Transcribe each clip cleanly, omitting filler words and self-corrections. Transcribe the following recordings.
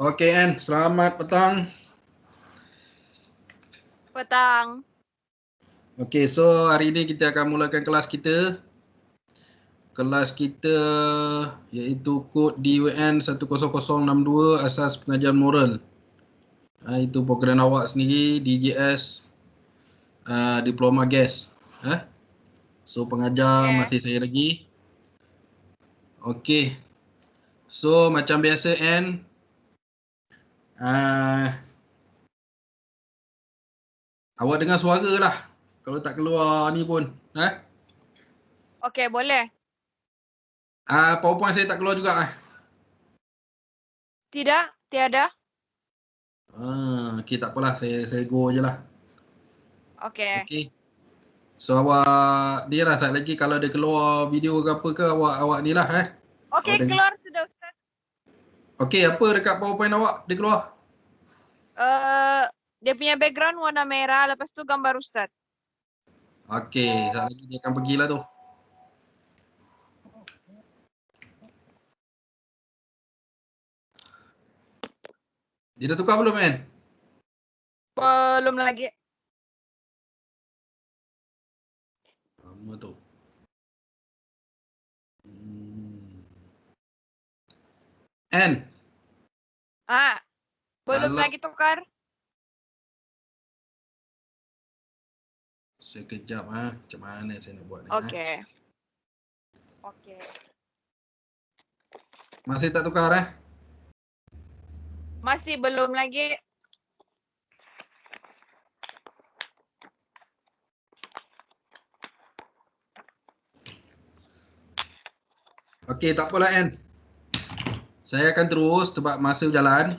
Okey Ann, selamat petang. Petang. Okey, so hari ini kita akan mulakan kelas kita. Kelas kita iaitu kod DUN 10062 Asas Pengajian Moral. Itu program awak sendiri, DJS Diploma Gas. So pengajar masih saya lagi. Okey. So macam biasa Ann, awak dengar suara lah. Kalau tak keluar ni pun. Okey, boleh. PowerPoint saya tak keluar juga. Tidak, tiada. Okey, tak apalah, saya go je lah. Okey. Okey. So awak dia lah saat lagi kalau ada keluar video ke apa ke awak ni lah Okey, keluar sudah Ustaz. Okey, apa dekat PowerPoint awak dia keluar? Dia punya background warna merah, lepas tu gambar Ustaz. Okey, saat lagi dia akan pergilah tu. Dia dah tukar belum, Ann? Belum lagi. Lama tu. Ann? Belum Kalau lagi tukar. sekejap macam mana saya nak buat ni? Okey. Okey. Masih tak tukar Masih belum lagi. Okey, tak apalah Ann. Saya akan terus sebab masa berjalan.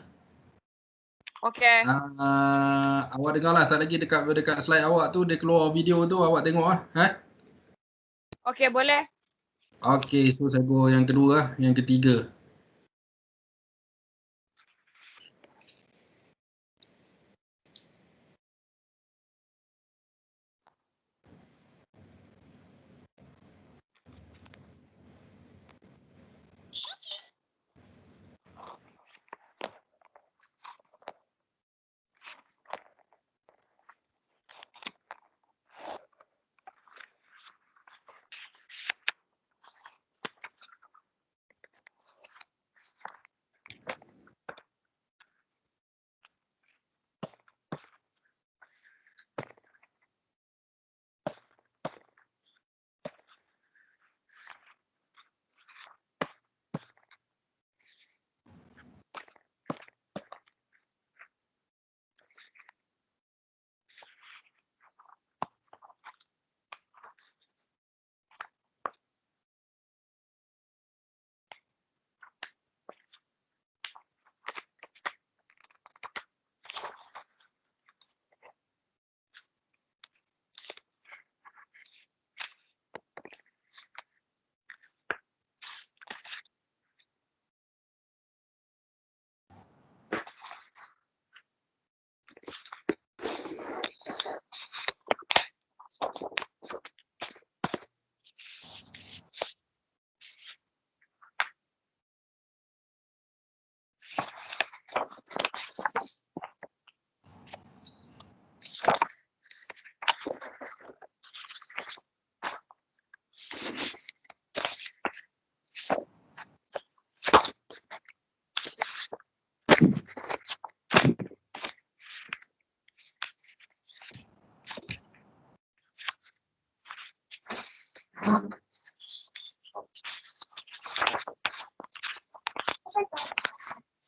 Okey. Awak dengarlah saat lagi dekat slide awak tu dia keluar video tu, awak tengok Okey, boleh. Okey, so saya go yang kedua yang ketiga.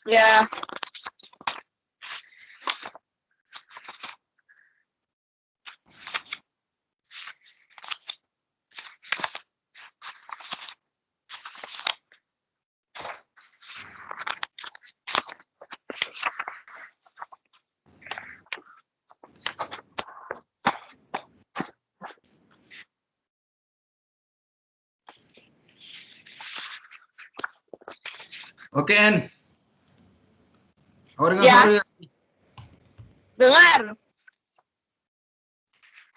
Ya. Okey Ann. Awak dengar Ya. suara? Dengar.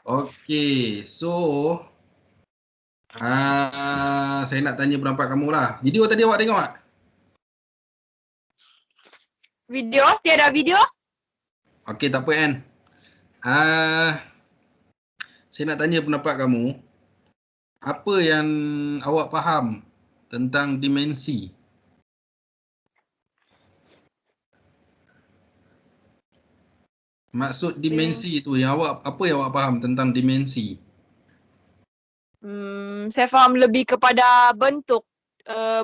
Okey, so saya nak tanya pendapat kamu lah. Video tadi awak tengok tak? Video? Tiada video? Okey, tak apa kan. Saya nak tanya pendapat kamu. Apa yang awak faham tentang dimensi? Maksud dimensi tu yang apa yang awak faham tentang dimensi? Saya faham lebih kepada bentuk.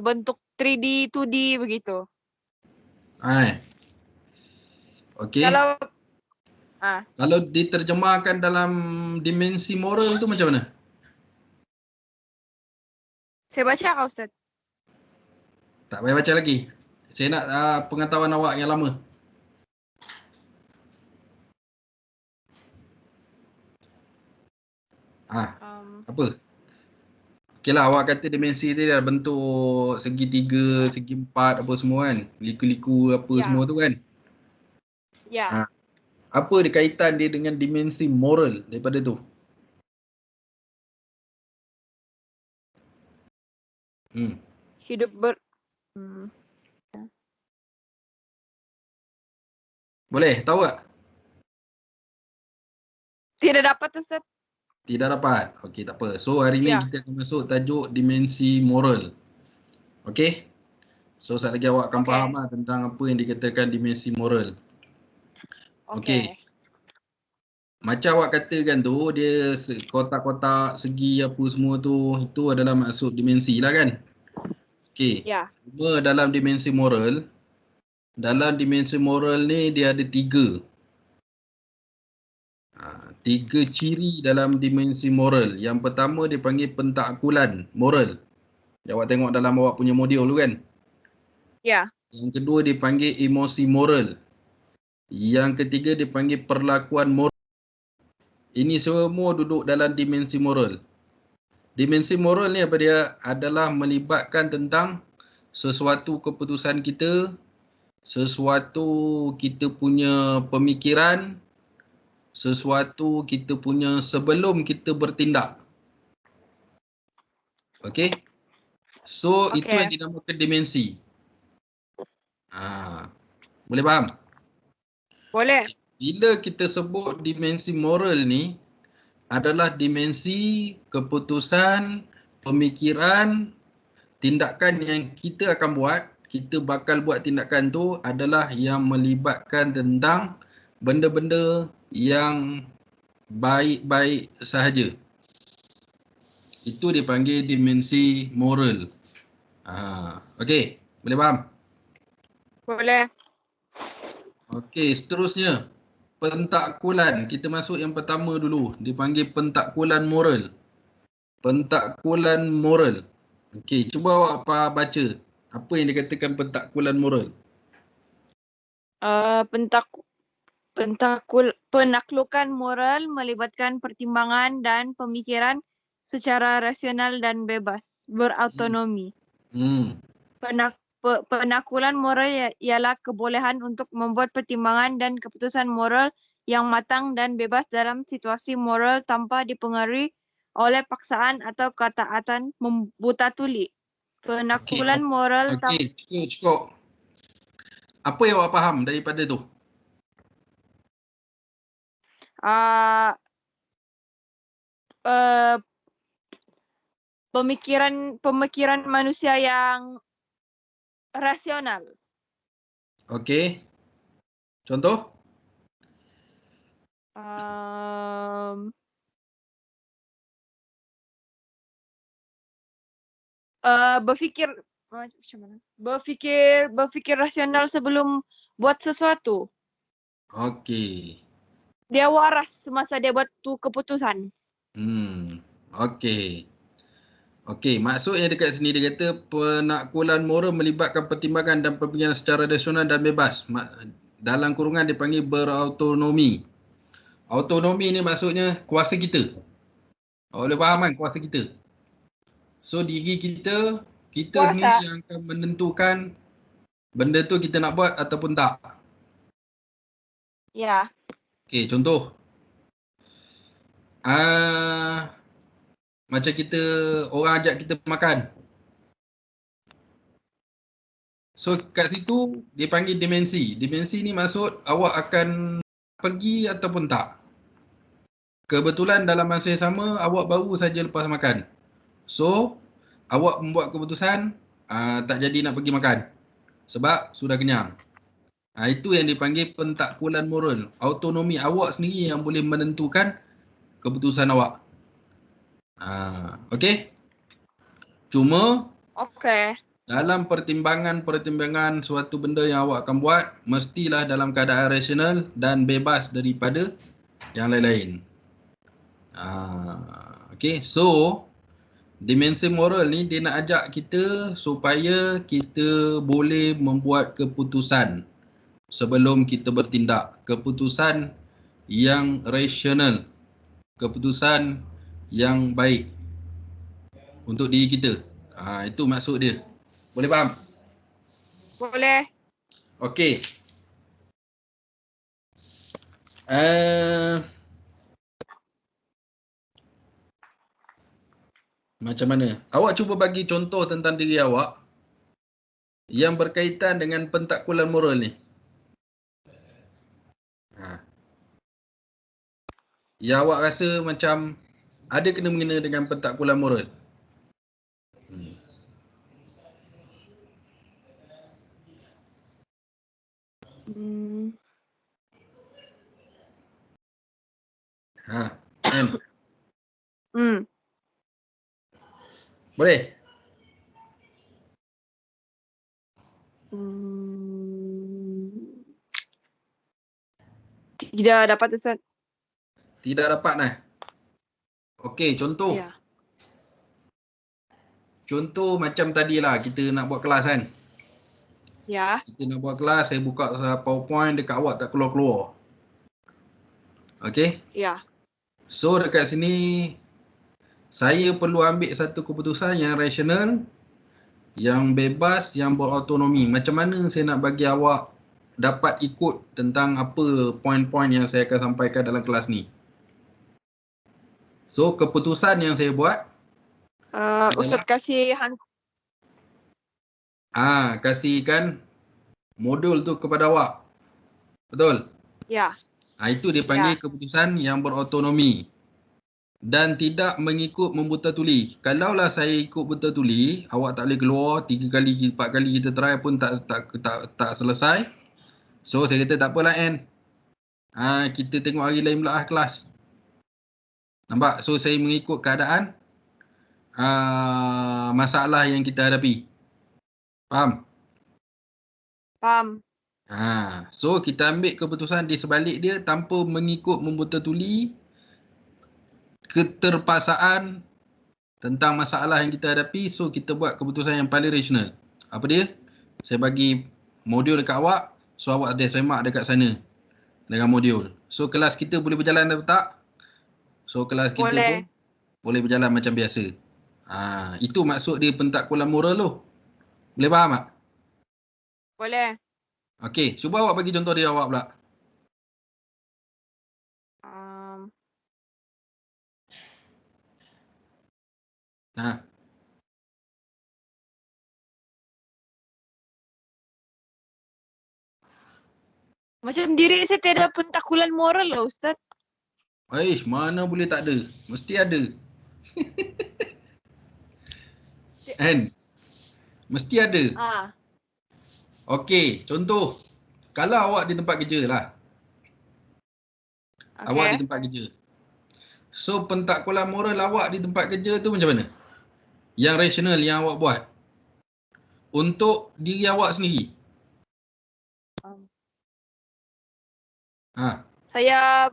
Bentuk 3D, 2D begitu. Okey. Kalau diterjemahkan dalam dimensi moral tu macam mana? Saya baca kah Ustaz? Tak payah baca lagi. Saya nak pengetahuan awak yang lama. Apa? Okeylah, awak kata dimensi tu dah bentuk segitiga, segi empat apa semua kan? Liku-liku apa semua tu kan? Ya. Apa kaitan dia dengan dimensi moral daripada tu? Hidup Boleh tahu tak? Tidak dapat Ustaz. Tidak dapat. Okey, tak apa. So hari ni kita akan masuk tajuk dimensi moral. Okey? So sekejap lagi awak akan faham lah tentang apa yang dikatakan dimensi moral. Okey. Macam awak katakan tu, dia kotak-kotak segi apa semua tu, itu adalah maksud dimensi lah kan? Okey. Ya. Cuma dalam dimensi moral ni dia ada 3. 3 ciri dalam dimensi moral. Yang pertama dia panggil pentakkulan moral. Awak tengok dalam awak punya modul tu kan? Ya. Yang kedua dia panggil emosi moral. Yang ketiga dia panggil perlakuan moral. Ini semua duduk dalam dimensi moral. Dimensi moral ni apa dia? Adalah melibatkan tentang sesuatu keputusan kita, sesuatu kita punya pemikiran, sesuatu kita punya sebelum kita bertindak. Okey? So itu yang dinamakan dimensi. Boleh faham? Boleh. Bila kita sebut dimensi moral ni adalah dimensi keputusan, pemikiran, tindakan yang kita akan buat, kita bakal buat tindakan tu adalah yang melibatkan tentang benda-benda yang baik-baik sahaja. Itu dipanggil dimensi moral. Okey, boleh faham? Boleh. Okey, seterusnya pentakkulan. Kita masuk yang pertama dulu. Dipanggil pentakkulan moral. Pentakkulan moral. Okey, cuba awak baca. Apa yang dikatakan pentakkulan moral? Penaklukan moral melibatkan pertimbangan dan pemikiran secara rasional dan bebas, berautonomi. Penaklukan moral ialah kebolehan untuk membuat pertimbangan dan keputusan moral yang matang dan bebas dalam situasi moral tanpa dipengaruhi oleh paksaan atau ketaatan buta tuli. Penaklukan moral cukup. Apa yang awak faham daripada tu? Pemikiran manusia yang rasional. Okey. Contoh? Berfikir rasional sebelum buat sesuatu. Okey. Dia waras semasa dia buat tu keputusan. Okey. Okey, maksud yang dekat sini dia kata penakkulan moral melibatkan pertimbangan dan pemikiran secara rasional dan bebas. Dalam kurungan dipanggil berautonomi. Autonomi ni maksudnya kuasa kita. Boleh faham kan kuasa kita? So diri kita sendiri yang akan menentukan benda tu kita nak buat ataupun tak. Ya. Okey, contoh. Macam orang ajak kita makan. So kat situ dia panggil dimensi. Dimensi ni maksud awak akan pergi ataupun tak. Kebetulan dalam masa yang sama awak baru saja lepas makan. So awak membuat keputusan tak jadi nak pergi makan sebab sudah kenyang. Itu yang dipanggil pentakkulan moral. Autonomi awak sendiri yang boleh menentukan keputusan awak. Okey? Cuma dalam pertimbangan suatu benda yang awak akan buat, mestilah dalam keadaan rasional dan bebas daripada yang lain-lain. Okey, so dimensi moral ni dia nak ajak kita supaya kita boleh membuat keputusan sebelum kita bertindak. Keputusan yang rasional. Keputusan yang baik untuk diri kita. Itu maksud dia. Boleh faham? Boleh. Okey. Macam mana? Awak cuba bagi contoh tentang diri awak yang berkaitan dengan pentakkulan moral ni. Yang awak rasa macam ada kena-mengena dengan pentakkulan moral. Kan? Boleh? Tidak dapat Ustaz. Tidak dapat nah. Okey, contoh. Ya. Contoh macam tadilah kita nak buat kelas kan. Ya. Kita nak buat kelas, saya buka PowerPoint dekat awak tak keluar-keluar. Okey? Ya. So dekat sini saya perlu ambil satu keputusan yang rasional, yang bebas, yang berautonomi. Macam mana saya nak bagi awak dapat ikut tentang apa poin-poin yang saya akan sampaikan dalam kelas ni. So keputusan yang saya buat Ustaz kasih kasihkan modul tu kepada awak. Betul? Ya. Itu dia panggil keputusan yang berautonomi dan tidak mengikut membuta tuli. Kalaulah saya ikut buta tuli, awak tak boleh keluar 3 kali 4 kali kita try pun tak selesai. So saya kata tak apalah N. Kita tengok hari lain pula kelas. Nampak? So saya mengikut keadaan masalah yang kita hadapi. Faham? Faham. So kita ambil keputusan di sebalik dia tanpa mengikut membuta tuli keterpaksaan tentang masalah yang kita hadapi. So kita buat keputusan yang paling rasional. Apa dia? Saya bagi modul dekat awak, so awak ada semak dekat sana dengan modul. So kelas kita boleh berjalan atau tak? So kelas kita pun boleh berjalan macam biasa. Itu maksud dia pentakkulan moral tu. Boleh faham tak? Boleh. Okey, cuba awak bagi contoh dia awak pula. Macam diri saya tiada pentakkulan moral lah Ustaz. Mana boleh tak ada? Mesti ada. Kan? Mesti ada. Okey, contoh. Kalau awak di tempat kerja lah. Awak di tempat kerja. So pentakkulan moral awak di tempat kerja tu macam mana? Yang rasional yang awak buat. Untuk diri awak sendiri. Saya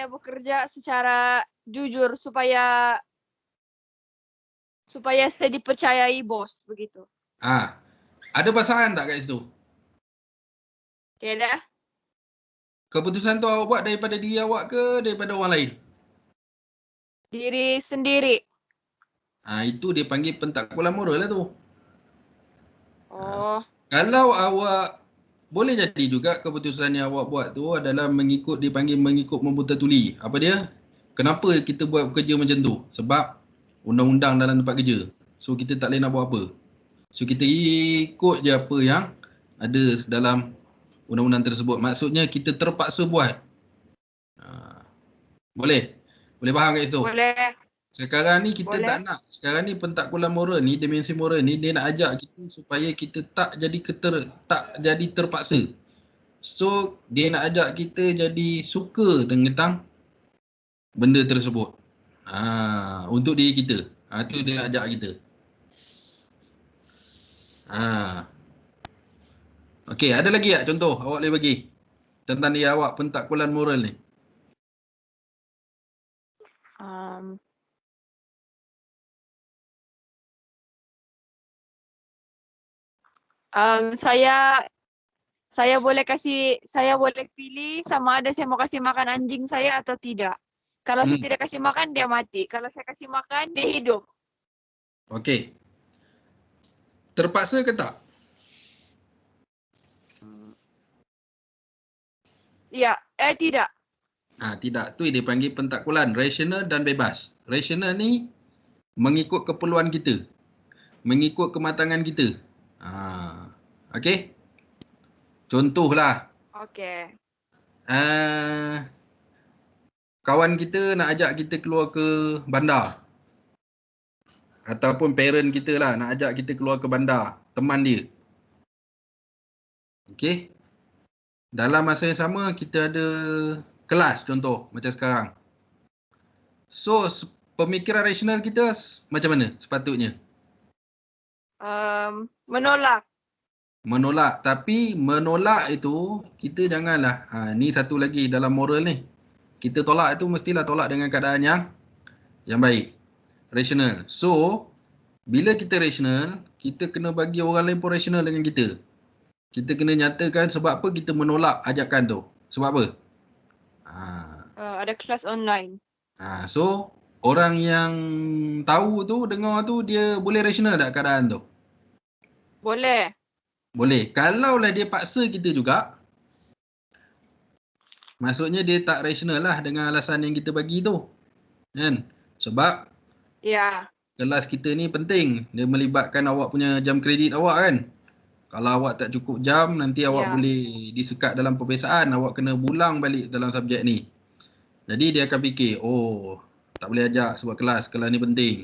bekerja secara jujur supaya saya dipercayai bos, begitu. Ada pasangan tak kat situ? Tiada. Keputusan tu awak buat daripada diri awak ke daripada orang lain? Diri sendiri. Itu dia panggil pentakkulan moral lah tu. Kalau awak boleh jadi juga keputusan yang awak buat tu adalah dipanggil mengikut membuta tuli. Apa dia? Kenapa kita buat kerja macam tu? Sebab undang-undang dalam tempat kerja. So kita tak boleh nak buat apa. So kita ikut je apa yang ada dalam undang-undang tersebut. Maksudnya kita terpaksa buat. Boleh? Boleh faham kat situ? Boleh. Sekarang ni kita Boleh. tak nak. Sekarang ni pentakkulan moral ni, dimensi moral ni, dia nak ajak kita supaya kita tak jadi terpaksa. So, dia nak ajak kita jadi suka tentang benda tersebut. Untuk diri kita. Tu dia nak ajak kita. Okey, ada lagi tak contoh awak boleh bagi tentang dia awak pentakkulan moral ni? Saya boleh pilih sama ada saya mau kasih makan anjing saya atau tidak. Kalau saya tidak kasih makan, dia mati. Kalau saya kasih makan, dia hidup. Okey. Terpaksa ke tak? Ya, tidak. Tidak. Tu dia panggil pentakkulan rasional dan bebas. Rasional ni mengikut keperluan kita. Mengikut kematangan kita. Okey. Contohlah. Okey. Kawan kita nak ajak kita keluar ke bandar. Ataupun parent kita lah nak ajak kita keluar ke bandar. Teman dia. Okey. Dalam masa yang sama kita ada kelas contoh macam sekarang. So pemikiran rasional kita macam mana sepatutnya? Menolak. Menolak. Tapi menolak itu kita janganlah. Ni satu lagi dalam moral ni. Kita tolak itu mestilah tolak dengan keadaan yang baik. Rasional. So bila kita rasional, kita kena bagi orang lain pun rasional dengan kita. Kita kena nyatakan sebab apa kita menolak ajakan tu. Sebab apa? Ada kelas online. So orang yang tahu tu, dengar tu, dia boleh rasional tak keadaan tu? Boleh. Boleh. Kalaulah dia paksa kita juga, maksudnya dia tak rasional lah dengan alasan yang kita bagi tu. Kan? Sebab kelas kita ni penting. Dia melibatkan awak punya jam kredit awak kan. Kalau awak tak cukup jam, nanti awak boleh disekat dalam peperiksaan. Awak kena bulang balik dalam subjek ni. Jadi dia akan fikir, tak boleh ajak sebab kelas ni penting.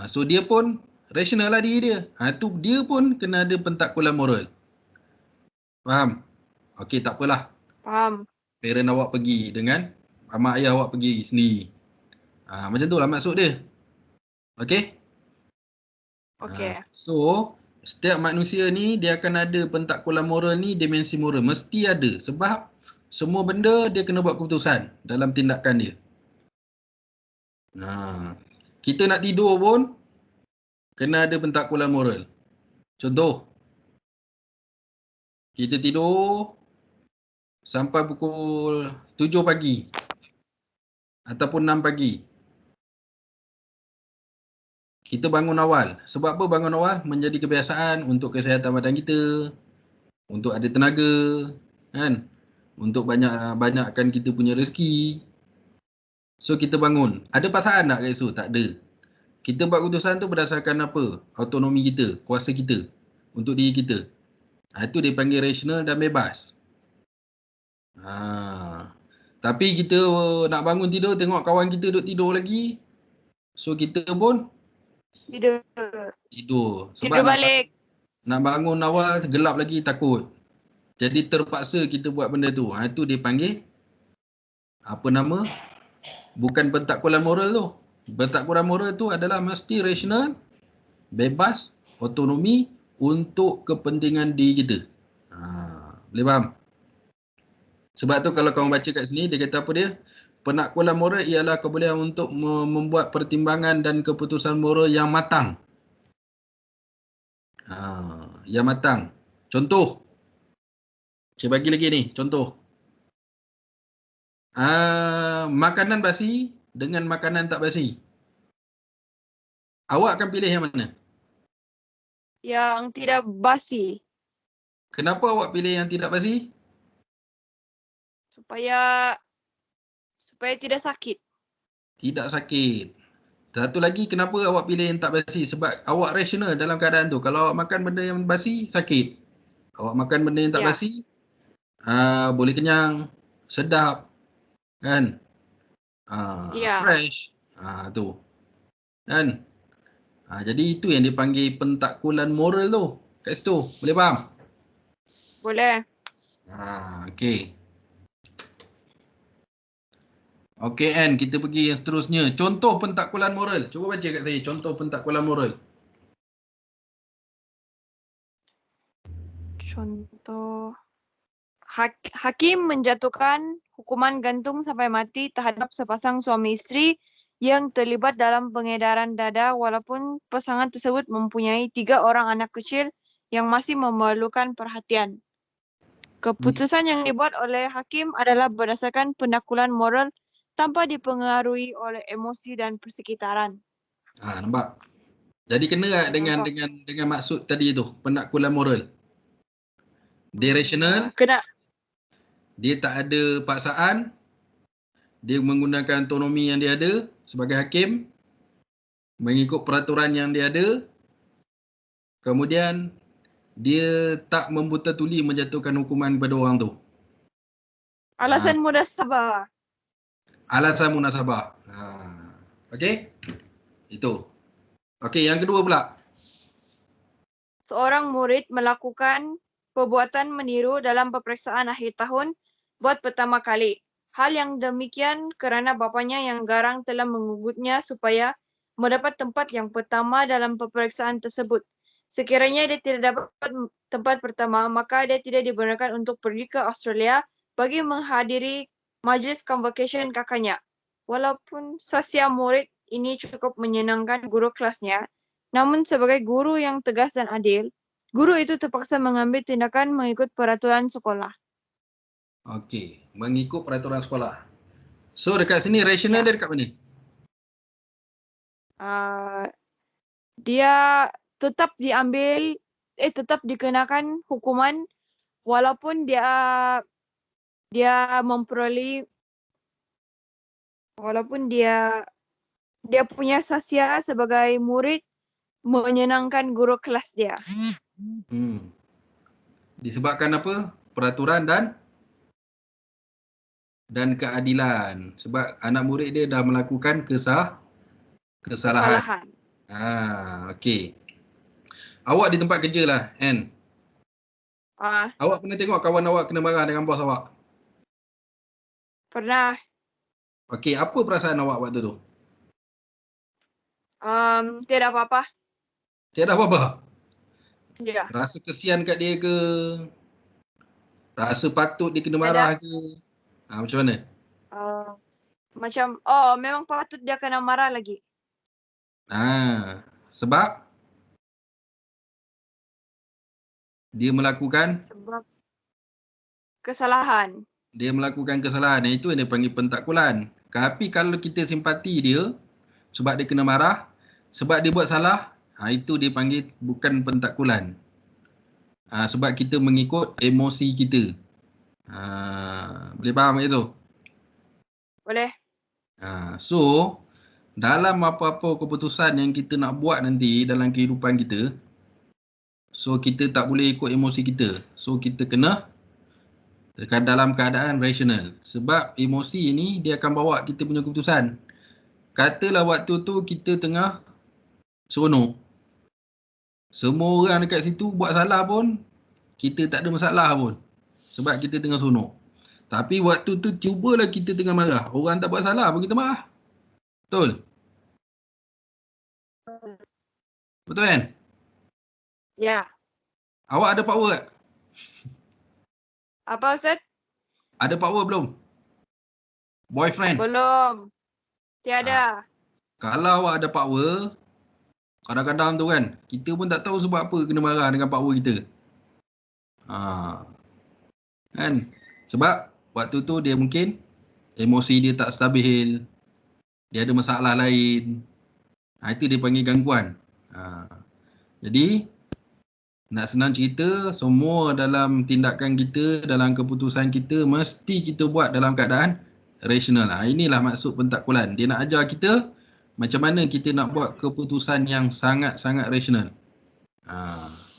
So dia pun rasional lah diri dia. Tu dia pun kena ada pentakkulan moral. Faham? Okey, tak apalah. Faham. Parent awak pergi dengan mak ayah awak pergi sendiri. Macam tu lah maksud dia. Okey? Okey. So, setiap manusia ni dia akan ada pentakkulan moral ni, dimensi moral. Mesti ada. Sebab semua benda dia kena buat keputusan dalam tindakan dia. Kita nak tidur pun kena ada pentakkulan moral. Contoh, kita tidur sampai pukul 7 pagi ataupun 6 pagi. Kita bangun awal. Sebab apa bangun awal? Menjadi kebiasaan untuk kesihatan badan kita, untuk ada tenaga, kan? Untuk banyakkan kita punya rezeki. So kita bangun. Ada pasangan tak kat situ? Tak ada. Kita buat keputusan tu berdasarkan apa? Autonomi kita, kuasa kita untuk diri kita. Itu dia panggil rasional dan bebas. Tapi kita nak bangun tidur, tengok kawan kita duduk tidur lagi. So kita pun tidur. Sebab Tidur balik. Nak bangun awal, gelap lagi, takut. Jadi terpaksa kita buat benda tu. Itu dia panggil bukan pentakkulan moral tu. Pentakkulan moral tu adalah mesti rasional, bebas, autonomi untuk kepentingan diri kita. Boleh faham? Sebab tu kalau korang baca kat sini, dia kata apa dia? Pentakkulan moral ialah kebolehan untuk membuat pertimbangan dan keputusan moral yang matang. Yang matang. Contoh. Saya bagi lagi ni, contoh. Makanan basi dengan makanan tak basi. Awak akan pilih yang mana? Yang tidak basi. Kenapa awak pilih yang tidak basi? Supaya tidak sakit. Tidak sakit. Satu lagi, kenapa awak pilih yang tak basi? Sebab awak rasional dalam keadaan tu. Kalau awak makan benda yang basi, sakit. Awak makan benda yang tak Ya. basi, boleh kenyang, sedap, kan? Ya. Fresh. Tu. Kan? Jadi itu yang dipanggil pentakkulan moral tu. Kat situ. Boleh faham? Boleh. Okey. Okey Ann, kita pergi yang seterusnya. Contoh pentakkulan moral. Cuba baca kat saya contoh pentakkulan moral. Contoh. Hakim menjatuhkan hukuman gantung sampai mati terhadap sepasang suami isteri yang terlibat dalam pengedaran dada walaupun pasangan tersebut mempunyai 3 orang anak kecil yang masih memerlukan perhatian. Keputusan yang dibuat oleh hakim adalah berdasarkan penaklukan moral tanpa dipengaruhi oleh emosi dan persekitaran. Nampak? Jadi kena tak dengan maksud tadi tu, penakkulan moral. Dia rasional, Kena. dia tak ada paksaan, dia menggunakan autonomi yang dia ada sebagai hakim, mengikut peraturan yang dia ada, kemudian dia tak membuta tuli menjatuhkan hukuman kepada orang tu. Alasan mudah sabar. Alasan munasabah. Okey? Itu. Okey, yang kedua pula. Seorang murid melakukan perbuatan meniru dalam peperiksaan akhir tahun buat pertama kali. Hal yang demikian kerana bapanya yang garang telah mengugutnya supaya mendapat tempat yang pertama dalam peperiksaan tersebut. Sekiranya dia tidak dapat tempat pertama, maka dia tidak dibenarkan untuk pergi ke Australia bagi menghadiri majlis convocation kakaknya. Walaupun sasia murid ini cukup menyenangkan guru kelasnya, namun sebagai guru yang tegas dan adil, guru itu terpaksa mengambil tindakan mengikut peraturan sekolah. Okey, mengikut peraturan sekolah. So dekat sini rasional dia dekat mana? Dia tetap tetap dikenakan hukuman walaupun dia memperoleh, walaupun dia punya sasia sebagai murid menyenangkan guru kelas dia. Disebabkan apa? Peraturan dan keadilan. Sebab anak murid dia dah melakukan kesalahan. Okey. Awak di tempat kerja lah, Ann. Awak pernah tengok kawan awak kena marah dengan bos awak? Pernah. Okey, apa perasaan awak waktu tu? Tidak apa-apa. Tiada apa-apa? Ya. Rasa kesian kat dia ke? Rasa patut dia kena marah ke? Macam mana? Memang patut dia kena marah lagi. Sebab? Dia melakukan? Sebab kesalahan. Dia melakukan kesalahan. Itu yang dia panggil pentakkulan. Tapi kalau kita simpati dia, sebab dia kena marah, sebab dia buat salah, itu dia panggil bukan pentakkulan. Sebab kita mengikut emosi kita. Boleh faham itu? Boleh. So, dalam apa-apa keputusan yang kita nak buat nanti dalam kehidupan kita, so kita tak boleh ikut emosi kita. So kita kena dalam keadaan rasional. Sebab emosi ni dia akan bawa kita punya keputusan. Katalah waktu tu kita tengah seronok. Semua orang dekat situ buat salah pun, kita tak ada masalah pun. Sebab kita tengah seronok. Tapi waktu tu cubalah kita tengah marah. Orang tak buat salah pun kita marah. Betul? Betul kan? Ya. Awak ada power tak? Apa Ustaz? Ada power belum? Boyfriend? Belum. Tiada. Kalau awak ada power, kadang-kadang tu kan, kita pun tak tahu sebab apa kena marah dengan power kita. Kan? Sebab waktu tu dia mungkin emosi dia tak stabil, dia ada masalah lain. Itu dia panggil gangguan. Jadi nak senang cerita, semua dalam tindakan kita, dalam keputusan kita mesti kita buat dalam keadaan rasional. Inilah maksud pentakkulan. Dia nak ajar kita macam mana kita nak buat keputusan yang sangat-sangat rasional.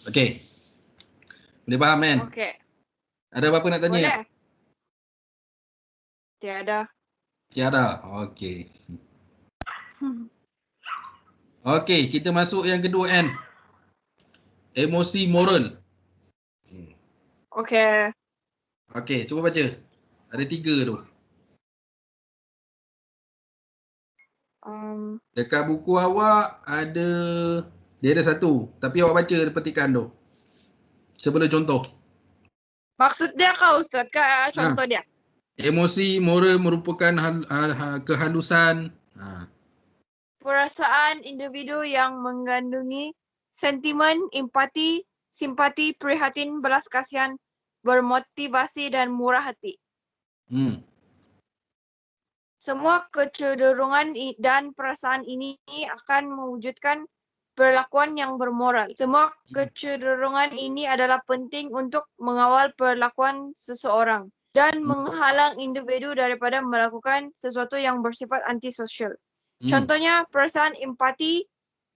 Okey. Boleh faham kan? Okey. Ada apa-apa nak tanya? Boleh. Tiada. Tiada. Okey. Okey, kita masuk yang kedua kan. Emosi moral. Okey. Okey, cuba baca. Ada 3 tu. Dekat buku awak ada, dia ada 1. Tapi awak baca petikan tu. Sebelum contoh. Maksud dia kah Ustaz? Kah contoh dia? Emosi moral merupakan kehalusan. Perasaan individu yang mengandungi sentimen, empati, simpati, prihatin, belas kasihan, bermotivasi dan murah hati. Semua kecenderungan dan perasaan ini akan mewujudkan perlakuan yang bermoral. Semua kecenderungan ini adalah penting untuk mengawal perlakuan seseorang dan menghalang individu daripada melakukan sesuatu yang bersifat antisosial. Contohnya, perasaan empati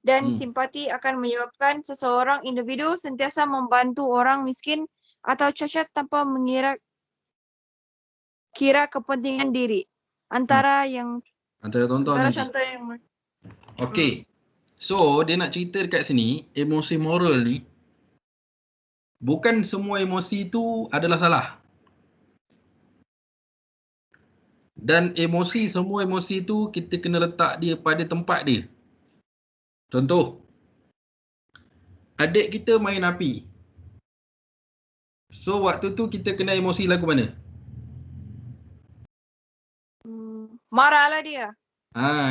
dan simpati akan menyebabkan seseorang individu sentiasa membantu orang miskin atau cacat tanpa kira kepentingan diri. Antara contoh yang Okey. So, dia nak cerita dekat sini, emosi moral ni, bukan semua emosi tu adalah salah. Dan semua emosi tu kita kena letak dia pada tempat dia. Contoh, adik kita main api. So, waktu tu kita kena emosi lagu mana? Marahlah dia.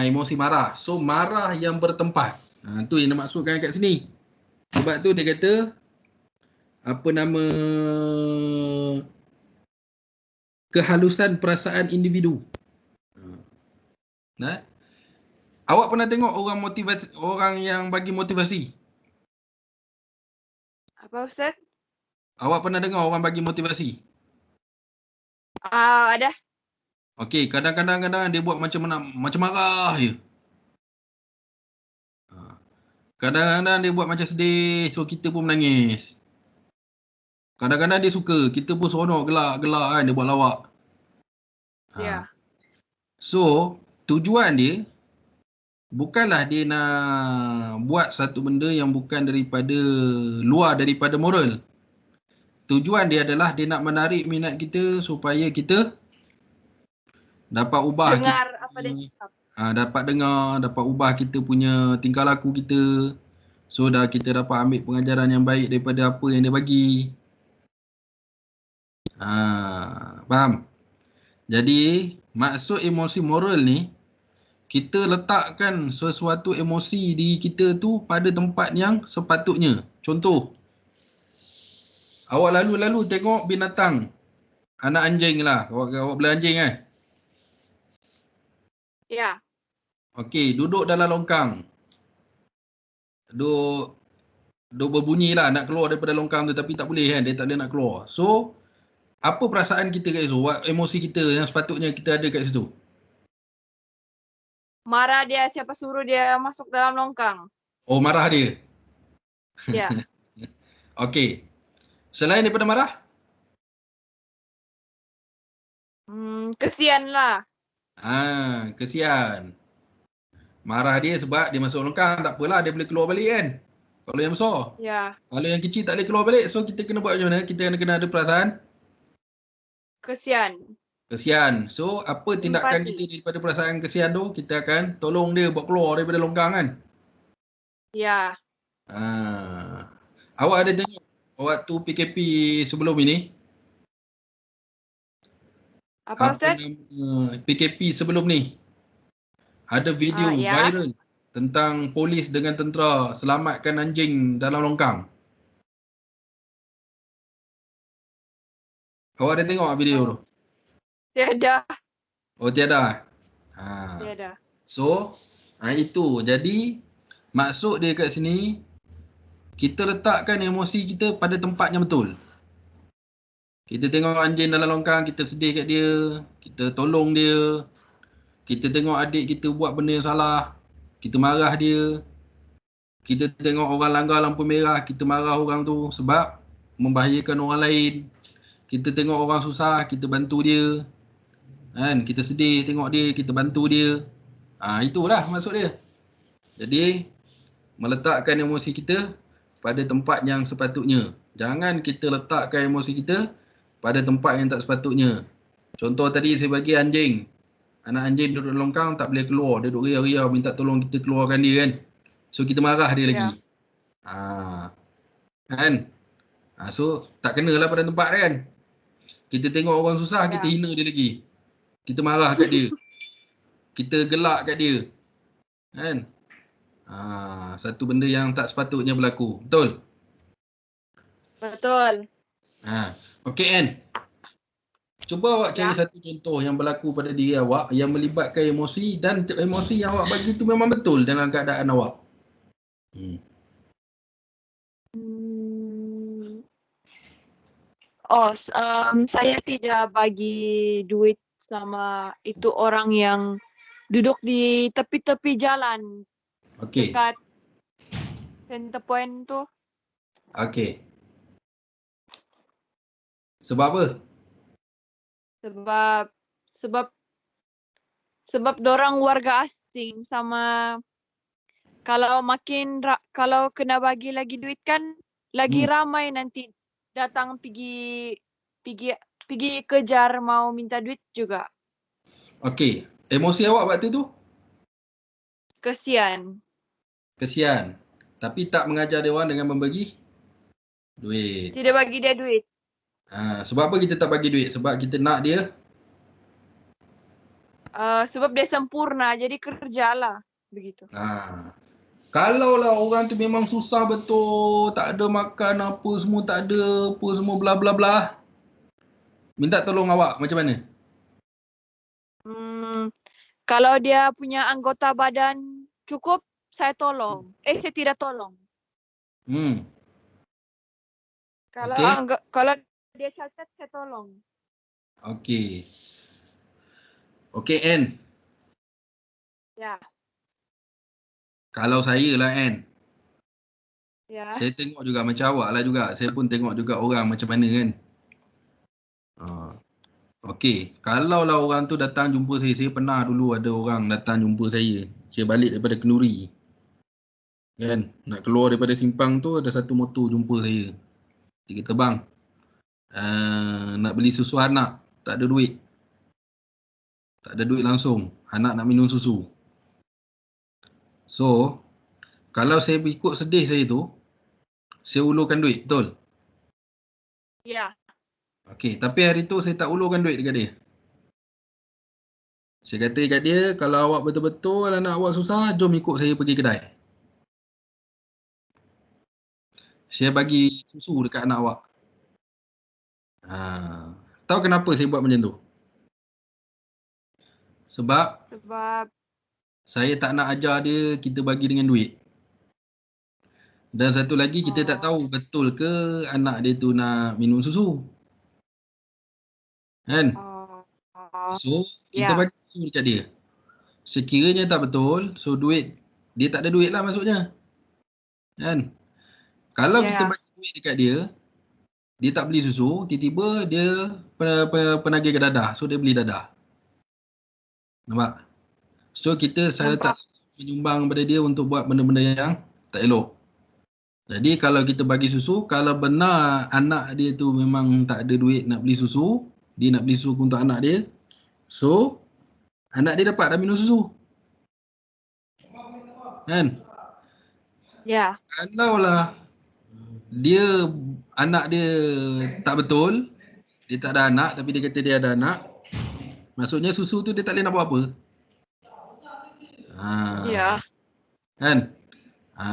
Emosi marah. So, marah yang bertempat. Tu yang dia maksudkan kat sini. Sebab tu dia kata, kehalusan perasaan individu. Awak pernah tengok orang yang bagi motivasi? Apa Ustaz? Awak pernah dengar orang bagi motivasi? Ada. Okey, kadang-kadang dia buat macam marah je. Kadang-kadang dia buat macam sedih, so kita pun menangis. Kadang-kadang dia suka, kita pun seronok gelak-gelak kan, dia buat lawak. Ya. So, tujuan dia bukanlah dia nak buat satu benda yang bukan luar daripada moral. Tujuan dia adalah dia nak menarik minat kita supaya kita dapat ubah dengar apa dia cakap. Dapat dengar, dapat ubah kita punya tingkah laku kita. So kita dapat ambil pengajaran yang baik daripada apa yang dia bagi. Faham? Jadi maksud emosi moral ni, kita letakkan sesuatu emosi di kita tu pada tempat yang sepatutnya. Contoh, awak lalu-lalu tengok binatang, anak anjing lah, awak bela anjing kan? Ya. Okey, duduk dalam longkang. Duduk berbunyi lah nak keluar daripada longkang tu, tapi tak boleh kan, dia tak boleh nak keluar. So, apa perasaan kita kat situ? Emosi kita yang sepatutnya kita ada kat situ? Marah dia, siapa suruh dia masuk dalam longkang. Oh, marah dia? Ya. Okey. Selain daripada marah? Kesian lah. Kesian. Marah dia sebab dia masuk longkang, tak apalah, dia boleh keluar balik kan? Kalau yang besar. Ya. Kalau yang kecil tak boleh keluar balik, so kita kena buat macam mana? Kita kena ada perasaan? Kesian. So, apa tindakan kita daripada perasaan kesian tu? Kita akan tolong dia buat keluar daripada longkang kan? Ya. Awak ada tengok waktu PKP sebelum ini? Apa Ustaz? PKP sebelum ni. Ada video viral tentang polis dengan tentera selamatkan anjing dalam longkang. Awak ada tengok video tu? Tiada. Oh, tiada? Tiada. So, itu. Jadi, maksud dia kat sini, kita letakkan emosi kita pada tempat yang betul. Kita tengok anjing dalam longkang, kita sedih kat dia, kita tolong dia. Kita tengok adik kita buat benda yang salah, kita marah dia. Kita tengok orang langgar lampu merah, kita marah orang tu sebab membahayakan orang lain. Kita tengok orang susah, kita bantu dia. Kan? Kita sedih tengok dia, kita bantu dia. Itulah maksud dia. Jadi, meletakkan emosi kita pada tempat yang sepatutnya. Jangan kita letakkan emosi kita pada tempat yang tak sepatutnya. Contoh tadi saya bagi anjing. Anak anjing duduk dalam longkang tak boleh keluar. Dia duduk riau-riau minta tolong kita keluarkan dia kan. So kita marah dia lagi. Kan? So tak kenalah pada tempat dia kan. Kita tengok orang susah, kita hina dia lagi. Kita marah kat dia. Kita gelak kat dia. Kan? Satu benda yang tak sepatutnya berlaku. Betul? Betul. Okey Ann. Cuba awak cari satu contoh yang berlaku pada diri awak yang melibatkan emosi dan emosi yang awak bagi tu memang betul dalam keadaan awak. Saya tidak bagi duit sama itu orang yang duduk di tepi-tepi jalan. Okey. Dekat center point tu. Okey. Sebab apa? Sebab dorang warga asing sama kalau kena bagi lagi duit kan lagi ramai nanti datang pergi kejar mau minta duit juga. Okey. Emosi awak waktu tu? Kesian. Tapi tak mengajar dia orang dengan membagi duit. Tidak bagi dia duit. Sebab apa kita tak bagi duit? Sebab kita nak dia? Sebab dia sempurna jadi kerjalah begitu. Kalau lah orang tu memang susah betul, tak ada makan apa semua tak ada, apa semua bla bla bla. Minta tolong awak macam mana? Kalau dia punya anggota badan cukup, saya tolong. Saya tidak tolong. Kalau dia cacat, saya tolong. Okey. Okey, Ann. Ya. Kalau saya lah, Ann. Ya. Saya tengok juga macam awak lah juga. Saya pun tengok juga orang macam mana kan. Okey. Kalau lah orang tu datang jumpa saya pernah dulu ada orang datang jumpa saya. Saya balik daripada Kenduri. Kan? Nak keluar daripada simpang tu ada satu motor jumpa saya. Dia kata, bang, nak beli susu anak. Tak ada duit. Tak ada duit langsung. Anak nak minum susu. So, kalau saya ikut sedih saya tu, saya ulurkan duit, betul? Ya. Okey, tapi hari tu saya tak ulurkan duit dekat dia. Saya kata dekat dia, kalau awak betul-betul anak awak susah, jom ikut saya pergi kedai. Saya bagi susu dekat anak awak. Tahu kenapa saya buat macam tu? Sebab saya tak nak ajar dia kita bagi dengan duit. Dan satu lagi kita tak tahu betul ke anak dia tu nak minum susu. Kan? So, kita bagi susu dekat dia. Sekiranya tak betul, so duit, dia tak ada duit lah maksudnya. Kan? Kalau kita bagi duit dekat dia, dia tak beli susu, tiba-tiba dia penagih ke dadah. So, dia beli dadah. Nampak? So, saya tak menyumbang pada dia untuk buat benda-benda yang tak elok. Jadi, kalau kita bagi susu, kalau benar anak dia tu memang tak ada duit nak beli susu, dia nak beli susu untuk anak dia, so, anak dia dapat dah minum susu. Kan? Ya. Kalau lah anak dia tak betul, dia tak ada anak tapi dia kata dia ada anak, maksudnya susu tu dia tak boleh nak buat apa. Ya. Kan?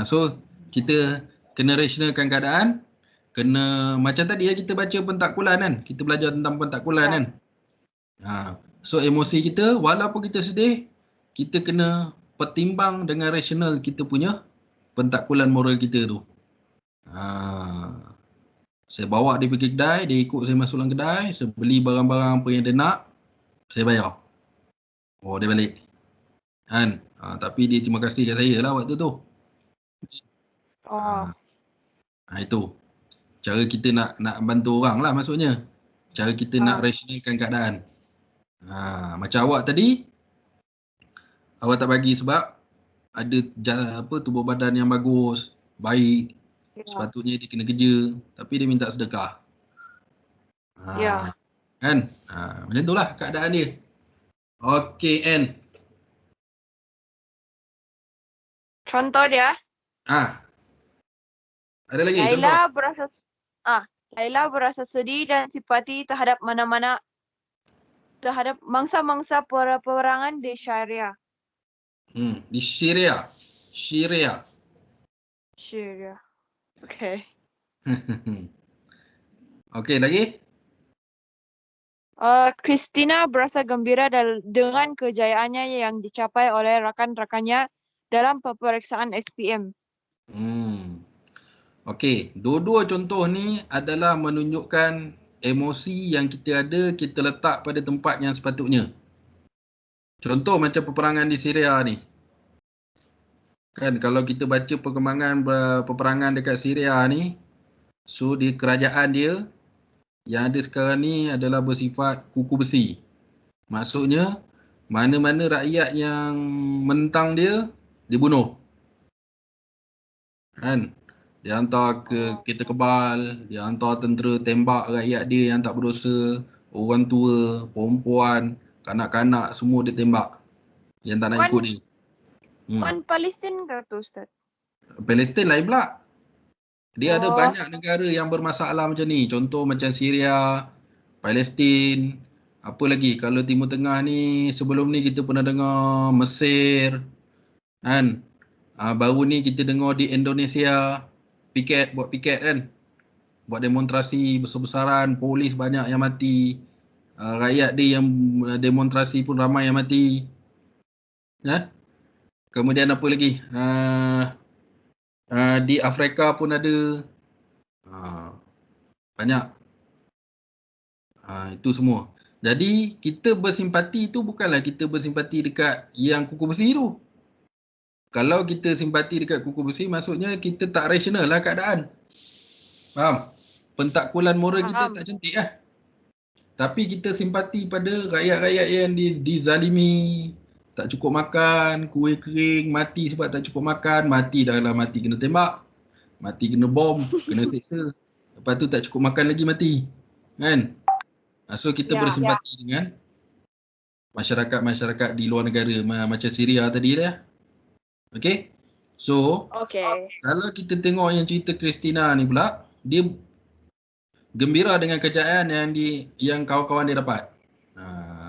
So, kita kena rasionalkan keadaan. Kena, macam tadi kita baca pentakulan kan. Kita belajar tentang pentakulan kan. So, emosi kita, walaupun kita sedih, kita kena pertimbang dengan rasional kita punya pentakulan moral kita tu. Saya bawa dia pergi kedai, dia ikut saya masuk dalam kedai, saya beli barang-barang apa yang dia nak, saya bayar. Dia balik. Kan? Tapi dia terima kasih kat saya lah waktu tu. Oh, Itu. Cara kita nak bantu orang lah maksudnya. Cara kita nak rasionalkan keadaan. Macam awak tadi, awak tak bagi sebab ada tubuh badan yang bagus, baik. Sepatutnya dia kena kerja, tapi dia minta sedekah. ya. Kan? Macam itulah keadaan dia. Okey, N. Contoh dia, Ada lagi contoh? Laila berasa sedih dan simpati terhadap terhadap mangsa-mangsa peperangan di Syria. Di Syria. Syria. Okay. Okey, lagi? Christina berasa gembira dengan kejayaannya yang dicapai oleh rakan-rakannya dalam peperiksaan SPM. Okey, dua-dua contoh ni adalah menunjukkan emosi yang kita ada, kita letak pada tempat yang sepatutnya. Contoh macam peperangan di Syria ni. Kan kalau kita baca perkembangan peperangan dekat Syria ni, so di kerajaan dia yang ada sekarang ni adalah bersifat kuku besi. Maksudnya mana-mana rakyat yang menentang dia, dibunuh. Kan? Dia hantar ke kereta kebal, dia hantar tentera tembak rakyat dia yang tak berdosa, orang tua, perempuan, kanak-kanak semua dia tembak yang tak nak ikut dia. Bukan Palestin ke tu, Ustaz? Palestin lain pula. Dia ada banyak negara yang bermasalah macam ni. Contoh macam Syria, Palestin, apa lagi kalau Timur Tengah ni sebelum ni kita pernah dengar Mesir, kan? Baru ni kita dengar di Indonesia, buat piket kan? Buat demonstrasi besar-besaran, polis banyak yang mati. Rakyat dia yang demonstrasi pun ramai yang mati. Ya? Kemudian apa lagi? Di Afrika pun ada. Banyak. Itu semua. Jadi kita bersimpati tu bukanlah kita bersimpati dekat yang kuku besi tu. Kalau kita simpati dekat kuku besi, maksudnya kita tak rasional lah keadaan. Faham? Pentakkulan moral kita tak cantik lah. Tapi kita simpati pada rakyat-rakyat yang dizalimi, tak cukup makan, kuih kering, mati sebab tak cukup makan, mati dah lah, mati kena tembak, mati kena bom, kena seksa. Lepas tu tak cukup makan lagi mati. Kan? So kita bersimpati dengan masyarakat-masyarakat di luar negara macam Syria tadi dah. Okay? So, kalau kita tengok yang cerita Christina ni pula, dia gembira dengan kejayaan yang kawan-kawan dia dapat.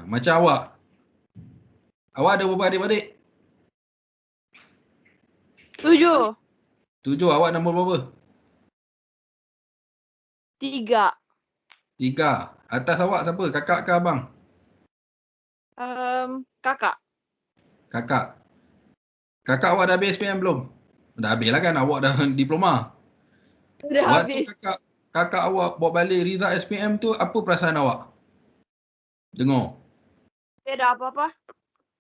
Macam awak. Awak ada berapa adik-adik? 7. 7. Awak nombor berapa? 3. 3. Atas awak siapa? Kakak ke abang? Kakak. Kakak awak dah habis SPM belum? Dah habis lah kan, awak dah diploma. Dah Waktu habis. kakak awak bawa balik result SPM tu, apa perasaan awak? Dengar. Tiada apa-apa.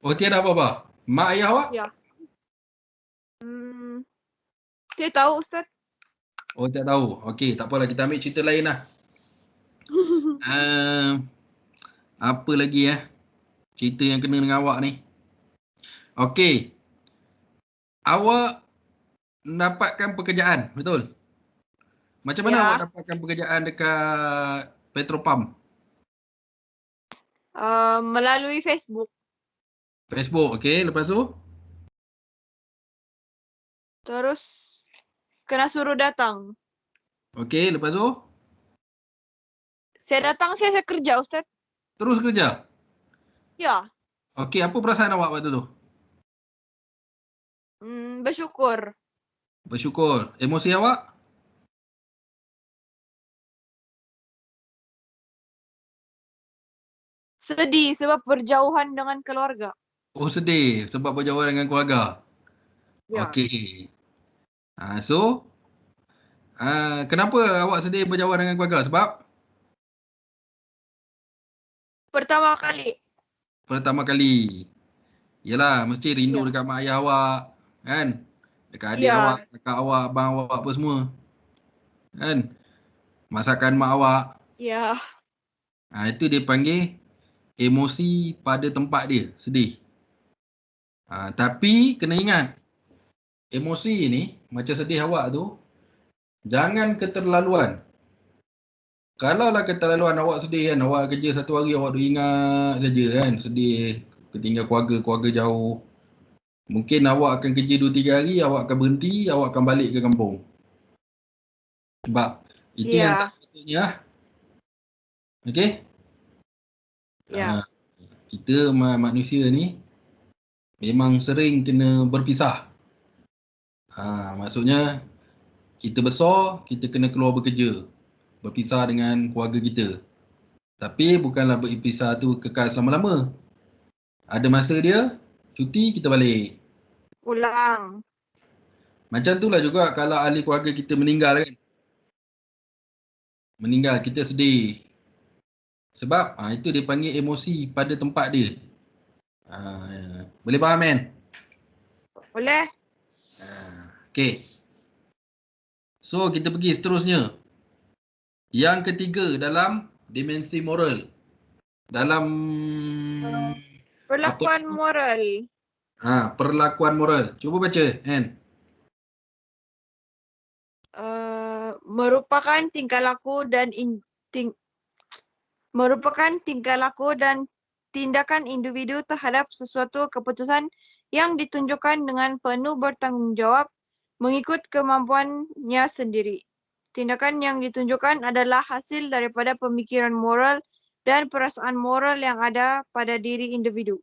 Oh, tiada apa-apa? Mak ayah awak? Ya. Saya tahu, Ustaz. Oh, tak tahu. Okey, tak apalah, kita ambil cerita lain lah. Apa lagi cerita yang kena dengan awak ni? Okey. Awak mendapatkan pekerjaan, betul? Macam mana awak dapatkan pekerjaan dekat Petropam? Melalui Facebook. Facebook, okey. Lepas tu? Terus kena suruh datang. Okey, lepas tu? Saya datang, saya kerja, Ustaz. Terus kerja? Ya. Okey, apa perasaan awak waktu tu? Bersyukur. Bersyukur. Emosi awak? Sedih sebab berjauhan dengan keluarga. Oh, sedih sebab berjauhan dengan keluarga. Ya. Okey. So, kenapa awak sedih berjauhan dengan keluarga? Sebab? Pertama kali. Pertama kali. Yelah, mesti rindu Ya. dekat mak ayah awak, kan? Dekat adik Ya. awak, kakak awak, abang awak apa semua. Kan? Masakan mak awak. Ya. Itu dia panggil emosi pada tempat dia, sedih. Tapi kena ingat, emosi ni macam sedih awak tu, jangan keterlaluan. Kalau lah keterlaluan awak sedih kan, awak kerja satu hari awak duk ingat saja kan, sedih, ketinggal keluarga jauh. Mungkin awak akan kerja 2-3 hari, awak akan berhenti, awak akan balik ke kampung. Sebab itu yang tak Ya. sepatutnya. Okey? Ya. Kita manusia ni memang sering kena berpisah. Maksudnya kita besar, kita kena keluar bekerja. Berpisah dengan keluarga kita. Tapi bukanlah berpisah tu kekal selama-lama. Ada masa dia, cuti kita balik. Pulang. Macam itulah juga kalau ahli keluarga kita meninggal kan. Meninggal, kita sedih. Sebab itu dia panggil emosi pada tempat dia. Boleh faham kan? Boleh? Okay. So kita pergi seterusnya. Yang ketiga dalam dimensi moral. Dalam Perlakuan moral. perlakuan moral. Cuba baca, Anne. Merupakan tingkah laku dan tindakan individu terhadap sesuatu keputusan yang ditunjukkan dengan penuh bertanggungjawab mengikut kemampuannya sendiri. Tindakan yang ditunjukkan adalah hasil daripada pemikiran moral dan perasaan moral yang ada pada diri individu.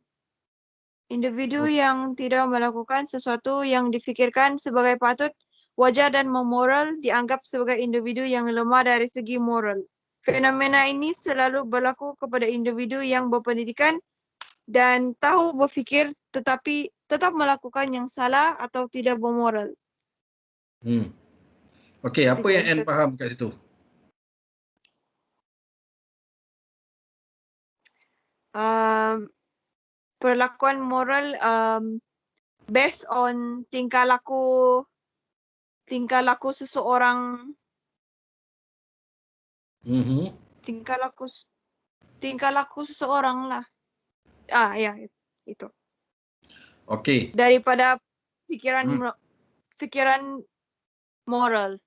Individu yang tidak melakukan sesuatu yang difikirkan sebagai patut, wajar dan memoral dianggap sebagai individu yang lemah dari segi moral. Fenomena ini selalu berlaku kepada individu yang berpendidikan dan tahu berfikir tetapi tetap melakukan yang salah atau tidak bermoral. Okey, apa yang Anne faham kat situ? Perlakuan moral based on tingkah laku seseorang. Tingkah laku seseorang lah. Ya, itu. Okey. Daripada fikiran moral.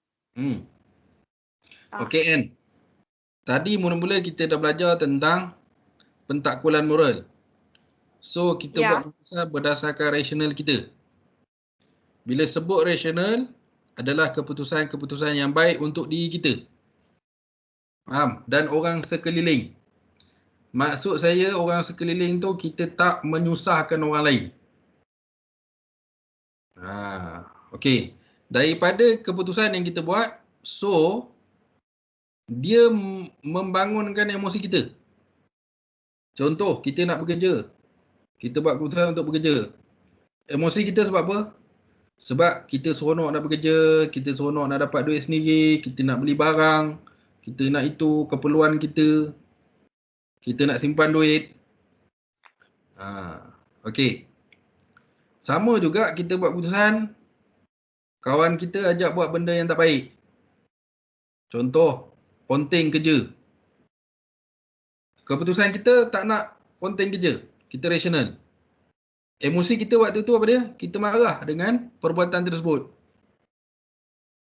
Okey, Anne. Tadi mula-mula kita dah belajar tentang pentakkulan moral. So kita buat keputusan berdasarkan rasional kita. Bila sebut rasional adalah keputusan-keputusan yang baik untuk diri kita. Faham? Dan orang sekeliling. Maksud saya orang sekeliling tu kita tak menyusahkan orang lain. Okey. Daripada keputusan yang kita buat, so dia membangunkan emosi kita. Contoh, kita nak bekerja. Kita buat keputusan untuk bekerja. Emosi kita sebab apa? Sebab kita seronok nak bekerja, kita seronok nak dapat duit sendiri, kita nak beli barang, kita nak itu, keperluan kita, kita nak simpan duit. Okey. Sama juga kita buat keputusan, kawan kita ajak buat benda yang tak baik. Contoh, ponteng kerja. Keputusan kita tak nak ponteng kerja. Kita rasional. Emosi kita waktu tu apa dia? Kita marah dengan perbuatan tersebut.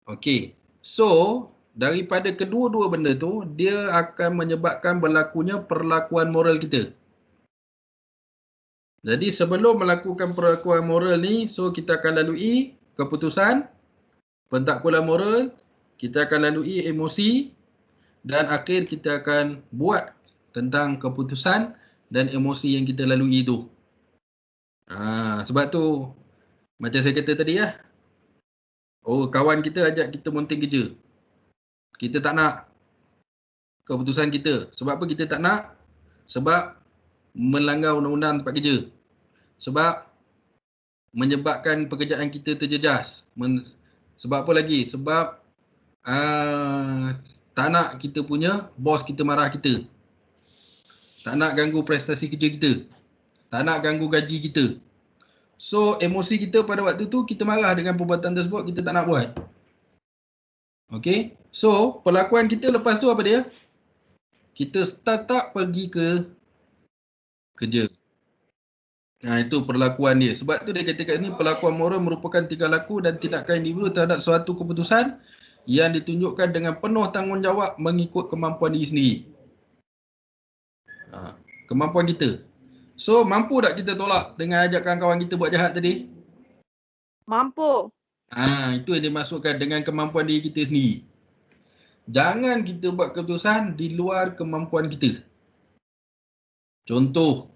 Okey. So, daripada kedua-dua benda tu, dia akan menyebabkan berlakunya perlakuan moral kita. Jadi sebelum melakukan perlakuan moral ni, so kita akan lalui keputusan, pentakkulan moral, kita akan lalui emosi dan akhir kita akan buat tentang keputusan dan emosi yang kita lalui itu. Sebab tu macam saya kata tadi lah. Kawan kita ajak kita monteng kerja. Kita tak nak. Keputusan kita. Sebab apa kita tak nak? Sebab melanggar undang-undang tempat kerja. Sebab menyebabkan pekerjaan kita terjejas. Sebab apa lagi? Sebab tak nak kita punya bos kita marah kita. Tak nak ganggu prestasi kerja kita. Tak nak ganggu gaji kita. So emosi kita pada waktu tu kita marah dengan perbuatan tersebut, kita tak nak buat. Okay. So perlakuan kita lepas tu apa dia? Kita start tak pergi ke kerja. Nah, itu perlakuan dia. Sebab tu dia kata kat sini perlakuan moral merupakan tingkah laku dan tindakan individu terhadap suatu keputusan yang ditunjukkan dengan penuh tanggungjawab mengikut kemampuan diri sendiri. Kemampuan kita. So, mampu tak kita tolak dengan ajakan kawan kita buat jahat tadi? Mampu. Itu yang dimaksudkan dengan kemampuan diri kita sendiri. Jangan kita buat keputusan di luar kemampuan kita. Contoh,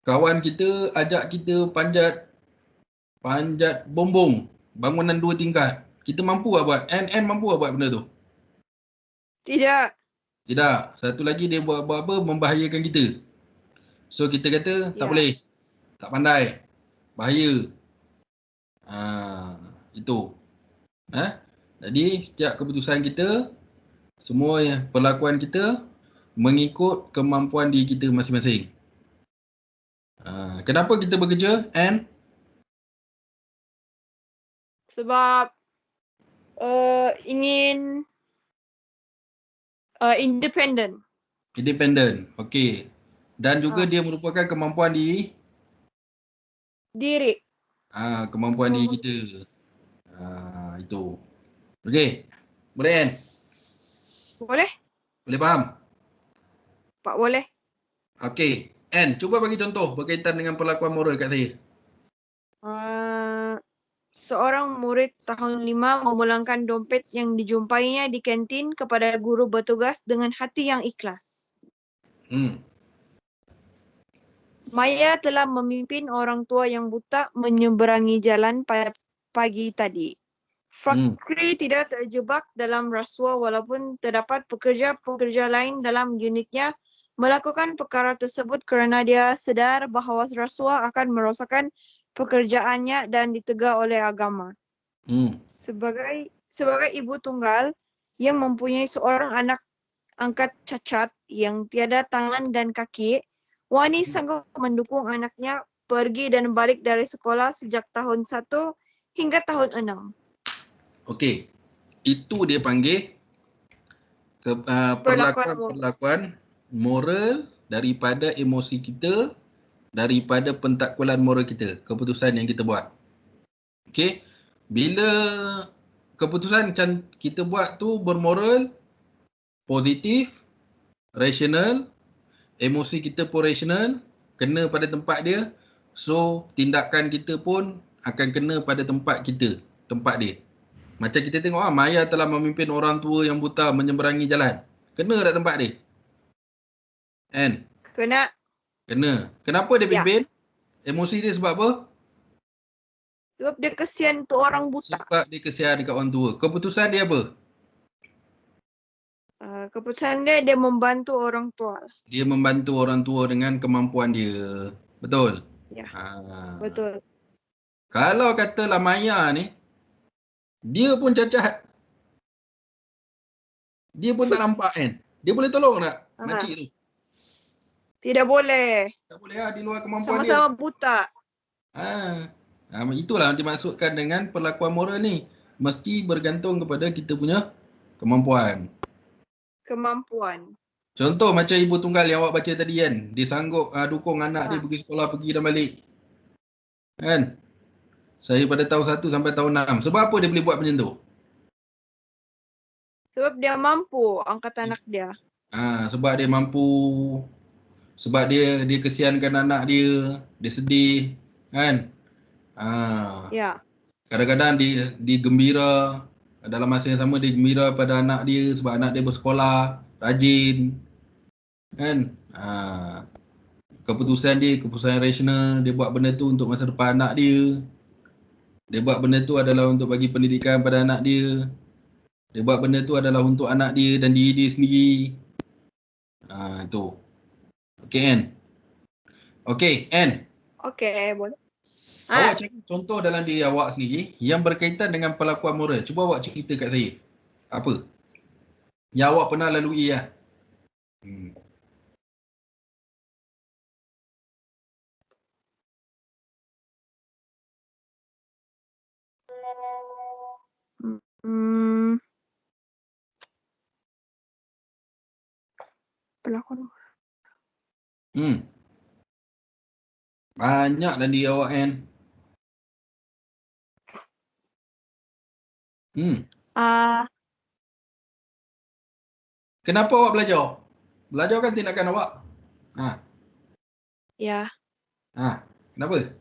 kawan kita ajak kita panjat bumbung bangunan 2 tingkat. Kita mampu tak buat? N mampu tak buat benda tu? Tidak. Tidak. Satu lagi dia buat apa? Membahayakan kita. So kita kata tak boleh. Tak pandai. Bahaya. Itu. Jadi setiap keputusan kita, semua perlakuan kita mengikut kemampuan diri kita masing-masing. Kenapa kita bekerja? And Sebab ingin independent. Independent. Okey. Dan juga dia merupakan kemampuan diri. Kemampuan diri kita. Itu. Okey. Boleh kan? Boleh? Boleh faham? Pak boleh. Okey. Anne, cuba bagi contoh berkaitan dengan perlakuan moral kat saya. Seorang murid tahun 5 memulangkan dompet yang dijumpainya di kantin kepada guru bertugas dengan hati yang ikhlas. Maya telah memimpin orang tua yang buta menyeberangi jalan pada pagi tadi. Fakri tidak terjebak dalam rasuah walaupun terdapat pekerja-pekerja lain dalam unitnya melakukan perkara tersebut kerana dia sedar bahawa rasuah akan merosakkan pekerjaannya dan ditegar oleh agama. Sebagai ibu tunggal yang mempunyai seorang anak angkat cacat yang tiada tangan dan kaki, Wani sanggup mendukung anaknya pergi dan balik dari sekolah sejak tahun 1 hingga tahun 6. Okey. Itu dia panggil perlakuan moral daripada emosi kita, daripada pentakwalan moral kita, keputusan yang kita buat. Okey. Bila keputusan kita buat tu bermoral, positif, rasional, emosi kita pun rasional, kena pada tempat dia, so tindakan kita pun akan kena pada tempat dia. Macam kita tengok Maya telah memimpin orang tua yang buta menyeberangi jalan. Kena tak tempat dia? Kan? Kena. Kenapa dia pimpin? Emosi dia sebab apa? Sebab dia kesian tu orang buta. Sebab dia kesian dekat orang tua. Keputusan dia apa? Keputusan dia membantu orang tua. Dia membantu orang tua dengan kemampuan dia. Betul? Ya. Betul. Kalau katalah Maya ni, dia pun cacat. Dia pun tak nampak kan? Dia boleh tolong tak makcik tu? Tidak boleh. Tak boleh lah, di luar kemampuan dia. Sama-sama buta. Itulah yang dimaksudkan dengan perlakuan moral ni. Mesti bergantung kepada kita punya kemampuan. Contoh macam ibu tunggal yang awak baca tadi kan. Dia sanggup dukung anak dia pergi sekolah, pergi dan balik. Kan? Saya pada tahun 1 sampai tahun 6. Sebab apa dia boleh buat macam tu? Sebab dia mampu angkat anak dia. Sebab dia mampu. Sebab dia kesiankan anak dia. Dia sedih. Kan? Ya. Kadang-kadang dia gembira. Dalam masa yang sama dia gembira pada anak dia sebab anak dia bersekolah, rajin. Kan? Keputusan rasional. Dia buat benda tu untuk masa depan anak dia. Dia buat benda tu adalah untuk bagi pendidikan pada anak dia. Dia buat benda tu adalah untuk anak dia dan diri dia sendiri. Itu. Okey, Anne. Okey, boleh. Awak cakap contoh dalam diri awak sendiri yang berkaitan dengan perlakuan moral. Cuba awak cerita kat saya. Apa? Yang awak pernah lalui lah. Hmm, pelakon. Banyak tadi awak kan. Ah, Kenapa awak belajar? Belajar kan tindakan awak. ya, Kenapa?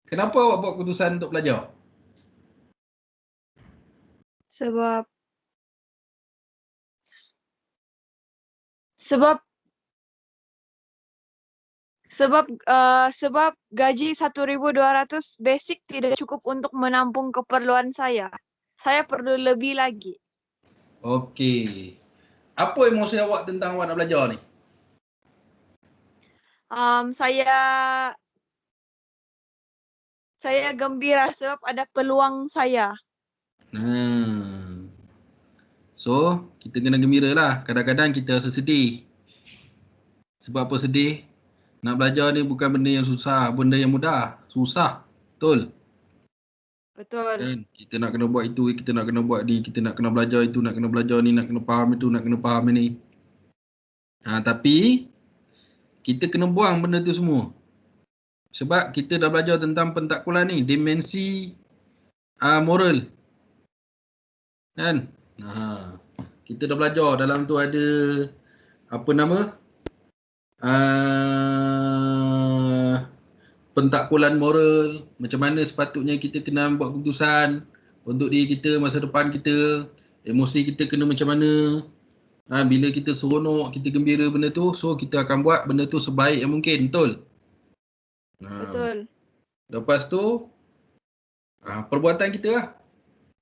Kenapa awak buat keputusan untuk belajar? sebab sebab sebab gaji 1.200 basic tidak cukup untuk menampung keperluan saya. Saya perlu lebih lagi. Okey. Apa emosi awak tentang awak nak belajar ni? Saya gembira sebab ada peluang saya. So, kita kena gembira lah. Kadang-kadang kita rasa sedih. Sebab apa sedih? Nak belajar ni bukan benda yang susah, benda yang mudah. Susah. Betul? Betul. Kan? Kita nak kena buat itu, kita nak kena buat ni, kita nak kena belajar itu, nak kena belajar ni, nak kena faham itu, nak kena faham ini. Tapi, kita kena buang benda tu semua. Sebab kita dah belajar tentang pentakkulan ni, dimensi moral. Kan? Kita dah belajar dalam tu ada apa nama? Pentakkulan moral, macam mana sepatutnya kita kena buat keputusan untuk diri kita, masa depan kita, emosi kita kena macam mana. Bila kita seronok, kita gembira benda tu, so kita akan buat benda tu sebaik yang mungkin, betul? Betul. Lepas tu, perbuatan kita lah.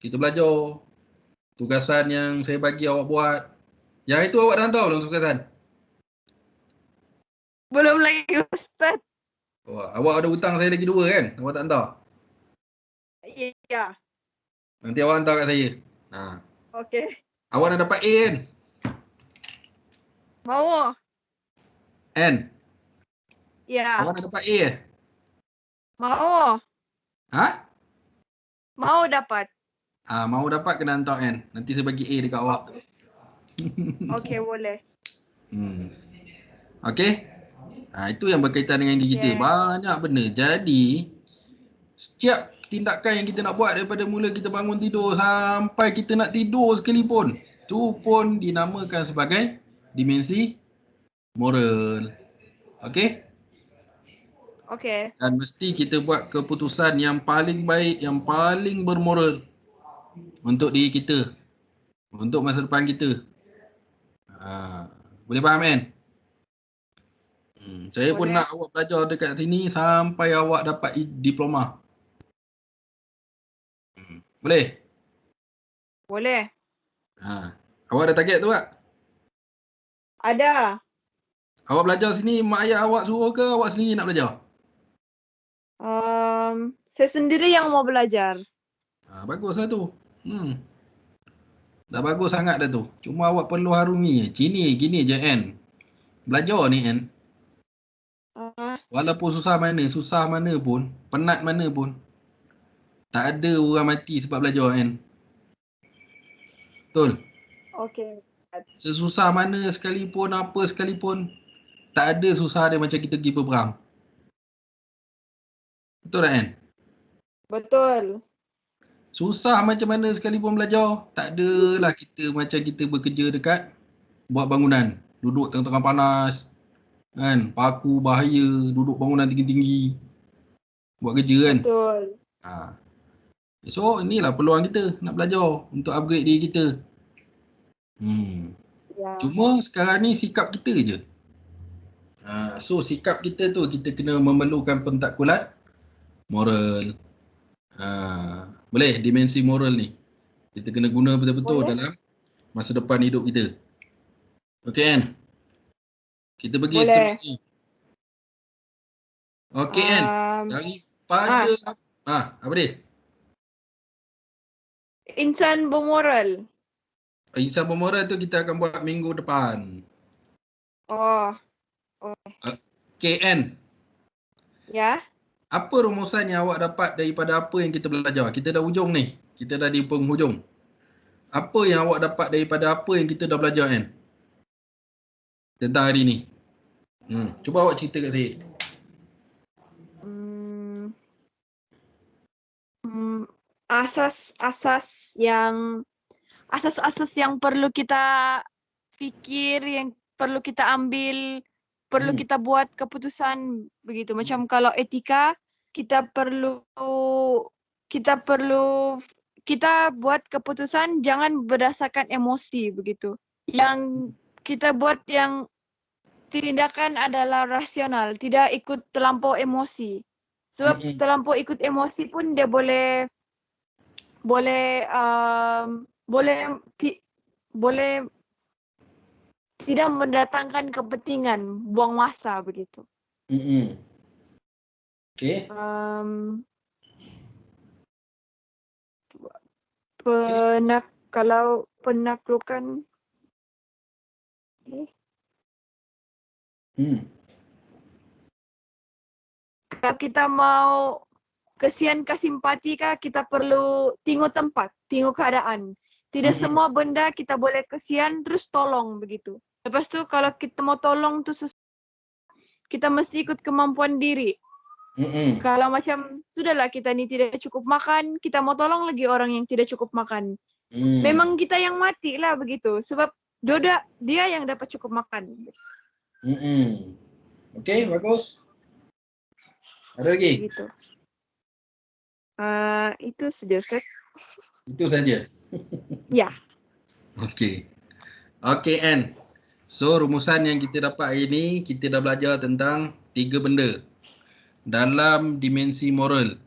Kita belajar tugasan yang saya bagi awak buat. Yang itu awak dah hantar belum tugasan? Belum lagi, Ustaz. Awak ada hutang saya lagi 2 kan? Awak tak hantar? Ya. Nanti awak hantar kat saya. Okey. Awak dah dapat A kan? Mau? N? Ya. Awak dah dapat A eh? Mau. Mau dapat. Mau dapat kena hantar N. Nanti saya bagi A dekat awak. Okey, boleh. Okey? Itu yang berkaitan dengan diri kita. Banyak benda. Jadi, setiap tindakan yang kita nak buat daripada mula kita bangun tidur sampai kita nak tidur sekalipun, tu pun dinamakan sebagai dimensi moral. Okey? Okey. Dan mesti kita buat keputusan yang paling baik, yang paling bermoral untuk diri kita, untuk masa depan kita. Boleh faham kan? Saya pun nak awak belajar dekat sini sampai awak dapat diploma. Boleh? Boleh. Awak ada target tu tak? Ada. Awak belajar sini, mak ayah awak suruh ke awak sendiri nak belajar? Saya sendiri yang mau belajar. Baguslah tu. Dah bagus sangat dah tu. Cuma awak perlu harungi. Gini je N. Belajar ni N. Walaupun susah mana pun, penat mana pun, tak ada orang mati sebab belajar kan. Betul? Okey. Sesusah mana sekalipun, apa sekalipun, tak ada susah dia macam kita pergi berperang. Betul tak kan? Betul. Susah macam mana sekalipun belajar, tak adalah kita macam kita bekerja dekat buat bangunan. Duduk tengah-tengah panas, kan? Paku bahaya, duduk bangunan tinggi-tinggi. Buat kerja kan? Betul. So inilah peluang kita nak belajar untuk upgrade diri kita. Cuma sekarang ni sikap kita je. So sikap kita tu kita kena memerlukan pentakkulan moral. Boleh dimensi moral ni. Kita kena guna betul-betul dalam masa depan hidup kita. Okey kan? Kita pergi seterusnya. Okey kan? Daripada apa dia? Insan bermoral. Insan bermoral tu kita akan buat minggu depan. Oh. KN. Ya. Apa rumusan yang awak dapat daripada apa yang kita belajar? Kita dah hujung ni. Kita dah di penghujung. Apa yang awak dapat daripada apa yang kita dah belajar kan? Tentang hari ni. Cuba awak cerita kat saya. Asas-asas yang perlu kita fikir, yang perlu kita ambil, perlu kita buat keputusan begitu. Macam kalau etika, kita buat keputusan jangan berdasarkan emosi begitu. Yang kita buat yang tindakan adalah rasional, tidak ikut terlampau emosi. Sebab terlampau ikut emosi pun dia boleh tidak mendatangkan kepentingan, buang masa begitu. Okey. Kalau penaklukan kalau kita mau kesian ke simpati kah, kita perlu tengok tempat, tengok keadaan. Tidak semua benda kita boleh kesian terus tolong begitu. Lepas tu kalau kita mau tolong tu kita mesti ikut kemampuan diri. Kalau macam sudahlah kita ni tidak cukup makan, kita mau tolong lagi orang yang tidak cukup makan. Memang kita yang mati lah begitu. Sebab dia yang dapat cukup makan. Okey, bagus. Ada lagi? Begitu. Itu saja, Ustaz. Itu saja. Ya. Okey. Okey, Anne. So, rumusan yang kita dapat hari ni, kita dah belajar tentang 3 benda dalam dimensi moral.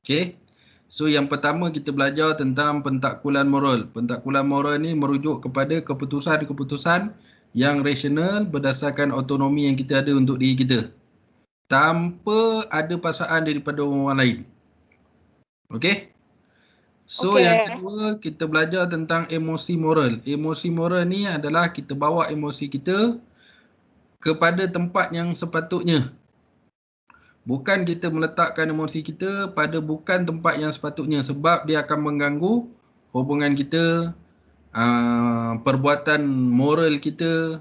Okey. So, yang pertama kita belajar tentang pentakkulan moral. Pentakkulan moral ni merujuk kepada keputusan-keputusan yang rasional berdasarkan autonomi yang kita ada untuk diri kita, tanpa ada paksaan daripada orang lain. Okey? So, yang kedua, kita belajar tentang emosi moral. Emosi moral ni adalah kita bawa emosi kita kepada tempat yang sepatutnya. Bukan kita meletakkan emosi kita pada bukan tempat yang sepatutnya, sebab dia akan mengganggu hubungan kita, perbuatan moral kita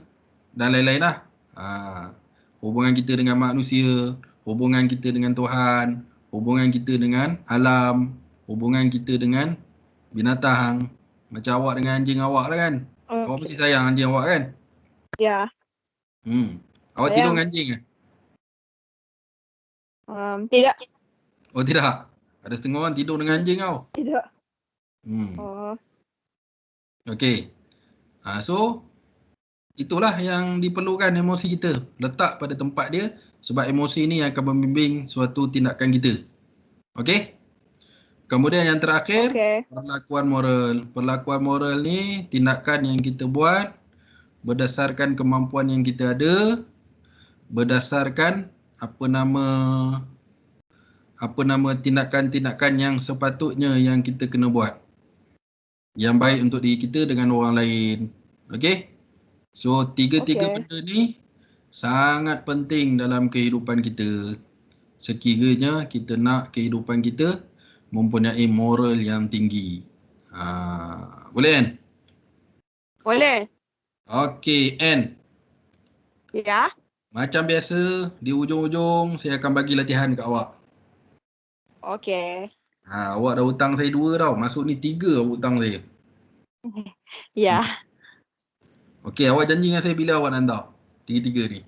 dan lain-lain lah. Hubungan kita dengan manusia, hubungan kita dengan Tuhan, hubungan kita dengan alam, hubungan kita dengan binatang. Macam awak dengan anjing awak lah kan. Awak mesti sayang anjing awak kan? Ya. Awak tidur dengan anjing ke? Tidak. Oh tidak? Ada setengah orang tidur dengan anjing kau? Tidak. Okey. So, itulah yang diperlukan emosi kita. Letak pada tempat dia, sebab emosi ni akan membimbing suatu tindakan kita. Okey? Kemudian yang terakhir, perlakuan moral. Perlakuan moral ni tindakan yang kita buat berdasarkan kemampuan yang kita ada, berdasarkan tindakan-tindakan yang sepatutnya yang kita kena buat. Yang baik untuk diri kita dengan orang lain. Okey? So, tiga-tiga benda ni sangat penting dalam kehidupan kita. Sekiranya kita nak kehidupan kita mempunyai moral yang tinggi. Boleh kan? Boleh. Okey, Anne. Ya. Macam biasa, di hujung-hujung saya akan bagi latihan kat awak. Okey. Awak dah hutang saya 2 tau. Masuk ni 3 awak hutang saya. Ya. Okey, awak janji dengan saya bila awak nak hantar? 3-3 ni.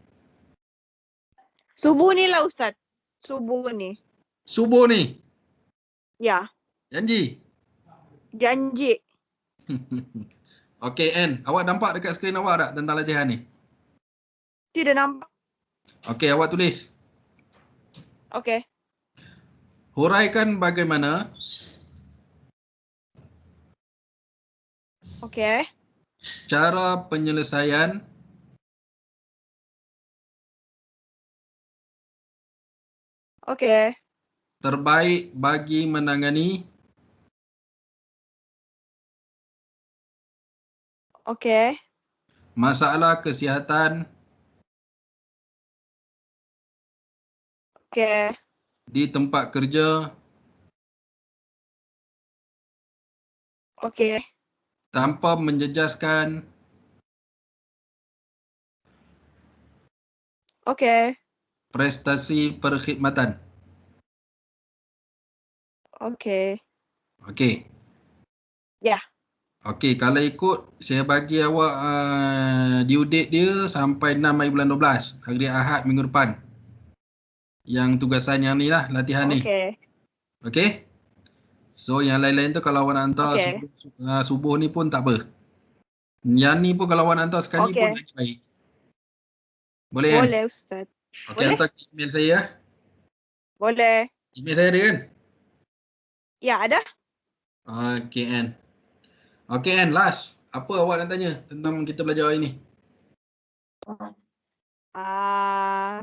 Subuh ni lah Ustaz. Subuh ni. Subuh ni? Ya. Janji? Janji. Okey, Anne. Awak nampak dekat skrin awak tak tentang latihan ni? Tidak nampak. Okey, awak tulis. Okey. Huraikan bagaimana cara penyelesaian terbaik bagi menangani masalah kesihatan di tempat kerja Okey. tanpa menjejaskan Okey. prestasi perkhidmatan. Okey. Okey. Ya. Okey, kalau ikut saya bagi awak due date dia sampai 6 hari bulan 12, hari Ahad minggu depan. Yang tugasan yang ni lah, latihan ni. Okey. Okey? So yang lain-lain tu kalau awak nak hantar Okey. subuh ni pun tak apa. Yang ni pun kalau awak nak hantar sekali pun Okey. lagi baik. Boleh kan? Boleh Ustaz. Okey, Boleh? hantar ke email saya ya. Boleh. Email saya ada kan? Ya, ada. Okey Ann. Okey Ann, last. Apa awak nak tanya tentang kita belajar hari ni? Ah.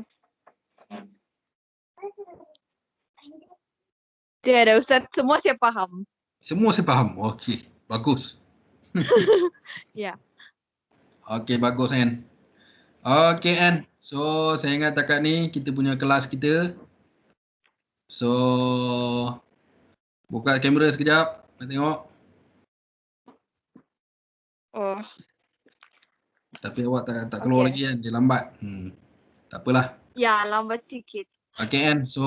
Tiada Ustaz, semua saya faham. Semua saya faham. Okey, bagus. Ya. Okey, bagus Ann. Okey Ann. So, saya ingat takat ni kita punya kelas kita. So, buka kamera sekejap. Nak tengok. Oh, Tapi awak tak keluar Okey. lagi kan. Dia lambat. Tak apalah. ya lambat sikit. Okey Ann. So,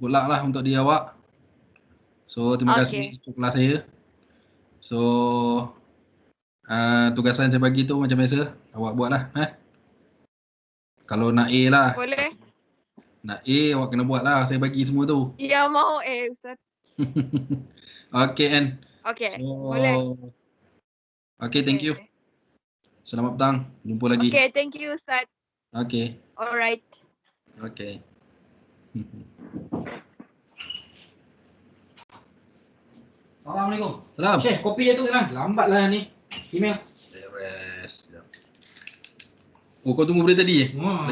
good luck lah untuk diri awak. So, terima kasih Okey. ikut kelas saya. So, tugasan saya bagi tu macam biasa. Awak buat lah. Kalau nak A lah. Boleh? Nak A, awak kena buat lah. Saya bagi semua tu. Ya, mau Ustaz. Okey Ann. Okey. So, Boleh. okey, thank you. Selamat petang. Jumpa lagi. Okey, thank you Ustaz. Okey. Alright. Okey. Assalamualaikum. Salam. Syekh, kopi dia tu kan? Lambatlah ni. Email. Beres. Oh, kau tunggu dari tadi? Oh.